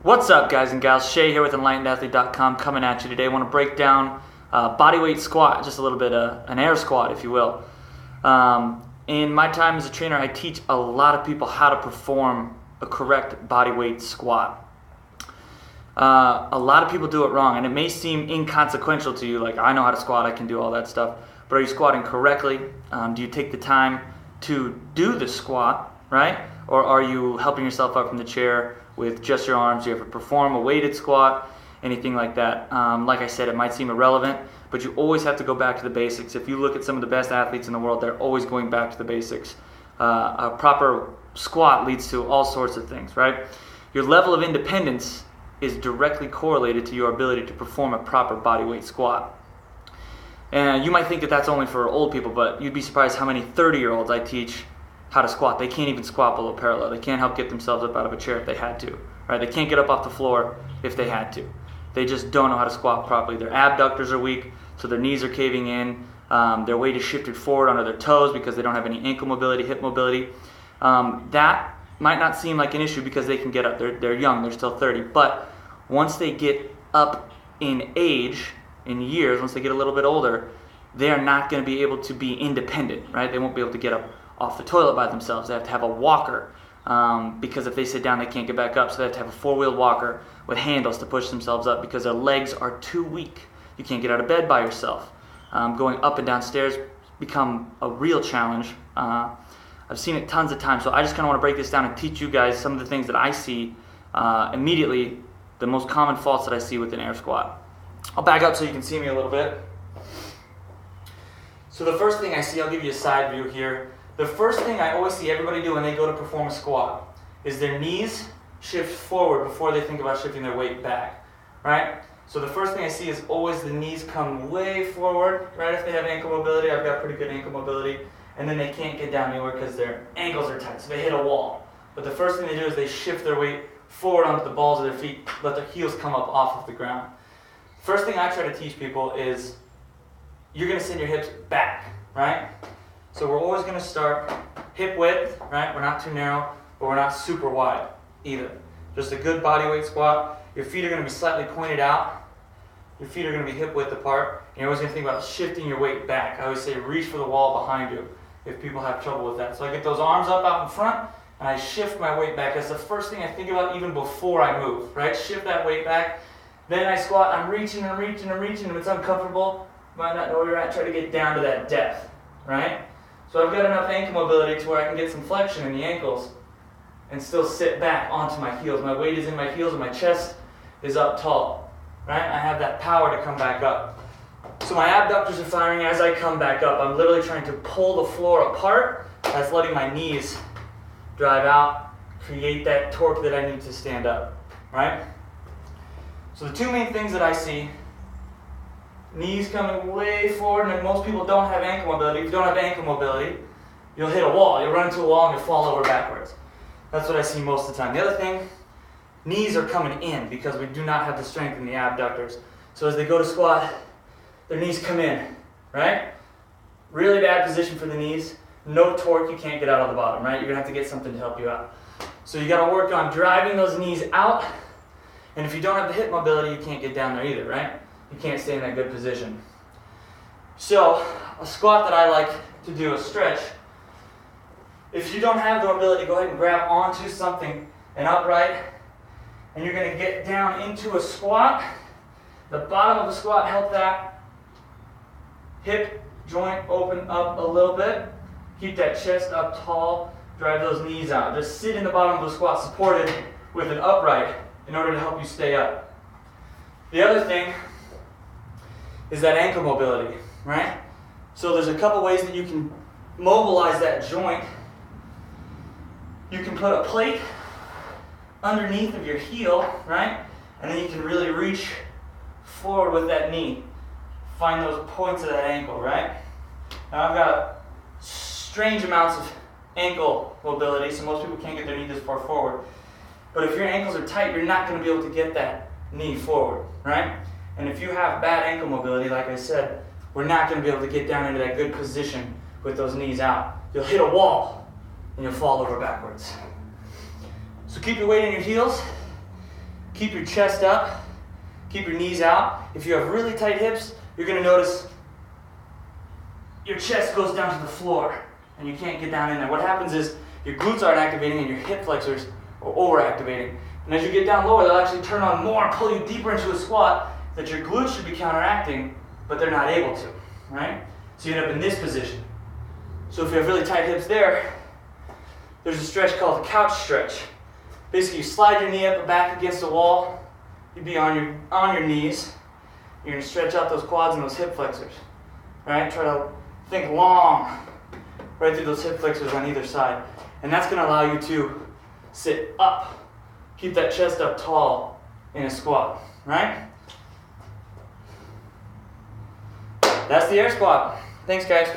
What's up, guys and gals? Shay here with EnlightenedAthlete.com coming at you today. I want to break down bodyweight squat, just a little bit an air squat, if you will. In my time as a trainer, I teach a lot of people how to perform a correct bodyweight squat. A lot of people do it wrong, and it may seem inconsequential to you, like I know how to squat, I can do all that stuff, but are you squatting correctly? Do you take the time to do the squat, right? Or are you helping yourself up from the chair with just your arms? Do you ever perform a weighted squat? Anything like that. Like I said, it might seem irrelevant, but you always have to go back to the basics. If you look at some of the best athletes in the world, they're always going back to the basics. A proper squat leads to all sorts of things, right? Your level of independence is directly correlated to your ability to perform a proper bodyweight squat. And you might think that that's only for old people, but you'd be surprised how many 30-year-olds I teach how to squat. They can't even squat below parallel. They can't help get themselves up out of a chair if they had to, right? They can't get up off the floor if they had to. They just don't know how to squat properly. Their abductors are weak, so their knees are caving in. Their weight is shifted forward onto their toes because they don't have any ankle mobility, hip mobility. That might not seem like an issue because they can get up. They're young, they're still 30. But once they get up in age, in years, once they get a little bit older, they are not going to be able to be independent, right? They won't be able to get up off the toilet by themselves. They have to have a walker because if they sit down, they can't get back up. So they have to have a four-wheeled walker with handles to push themselves up because their legs are too weak. You can't get out of bed by yourself. Going up and down stairs become a real challenge. I've seen it tons of times. So I just kind of want to break this down and teach you guys some of the things that I see immediately, the most common faults that I see with an air squat. I'll back up so you can see me a little bit. So the first thing I see, I'll give you a side view here. The first thing I always see everybody do when they go to perform a squat is their knees shift forward before they think about shifting their weight back, right? So the first thing I see is always the knees come way forward, right? If they have ankle mobility, I've got pretty good ankle mobility, and then they can't get down anywhere because their ankles are tight, so they hit a wall. But the first thing they do is they shift their weight forward onto the balls of their feet, let their heels come up off of the ground. First thing I try to teach people is you're going to send your hips back, right? So we're always going to start hip width, right? We're not too narrow, but we're not super wide either. Just a good body weight squat. Your feet are going to be slightly pointed out. Your feet are going to be hip width apart. And you're always going to think about shifting your weight back. I always say reach for the wall behind you if people have trouble with that. So I get those arms up out in front and I shift my weight back. That's the first thing I think about even before I move, right? Shift that weight back. Then I squat. I'm reaching and reaching and reaching. If it's uncomfortable, you might not know where you're at. Try to get down to that depth, right? So I've got enough ankle mobility to where I can get some flexion in the ankles and still sit back onto my heels. My weight is in my heels and my chest is up tall, right? I have that power to come back up. So my abductors are firing as I come back up. I'm literally trying to pull the floor apart. That's letting my knees drive out, create that torque that I need to stand up, right? So the two main things that I see, knees coming way forward, and most people don't have ankle mobility. If you don't have ankle mobility, you'll hit a wall. You'll run into a wall and you'll fall over backwards. That's what I see most of the time. The other thing, knees are coming in because we do not have the strength in the abductors. So as they go to squat, their knees come in, right? Really bad position for the knees. No torque, you can't get out of the bottom, right? You're going to have to get something to help you out. So you got to work on driving those knees out. And if you don't have the hip mobility, you can't get down there either, right? You can't stay in that good position. So, a squat that I like to do, a stretch, if you don't have the mobility, go ahead and grab onto something, an upright, and you're going to get down into a squat. The bottom of the squat, help that hip joint open up a little bit. Keep that chest up tall, drive those knees out. Just sit in the bottom of the squat supported with an upright in order to help you stay up. The other thing is that ankle mobility, right? So there's a couple ways that you can mobilize that joint. You can put a plate underneath of your heel, right? And then you can really reach forward with that knee. Find those points of that ankle, right? Now I've got strange amounts of ankle mobility, so most people can't get their knee this far forward. But if your ankles are tight, you're not going to be able to get that knee forward, right? And if you have bad ankle mobility, like I said, we're not going to be able to get down into that good position with those knees out. You'll hit a wall and you'll fall over backwards. So keep your weight in your heels. keep your chest up, keep your knees out. If you have really tight hips, you're gonna notice your chest goes down to the floor and you can't get down in there. What happens is your glutes aren't activating and your hip flexors are overactivating. And as you get down lower, they'll actually turn on more and pull you deeper into a squat that your glutes should be counteracting, but they're not able to, right? So you end up in this position. So if you have really tight hips there's a stretch called the couch stretch. Basically, you slide your knee up and back against the wall. You'd be on your knees. You're gonna stretch out those quads and those hip flexors, right? Try to think long, right through those hip flexors on either side. And that's gonna allow you to sit up. Keep that chest up tall in a squat, right? That's the air squat. Thanks, guys.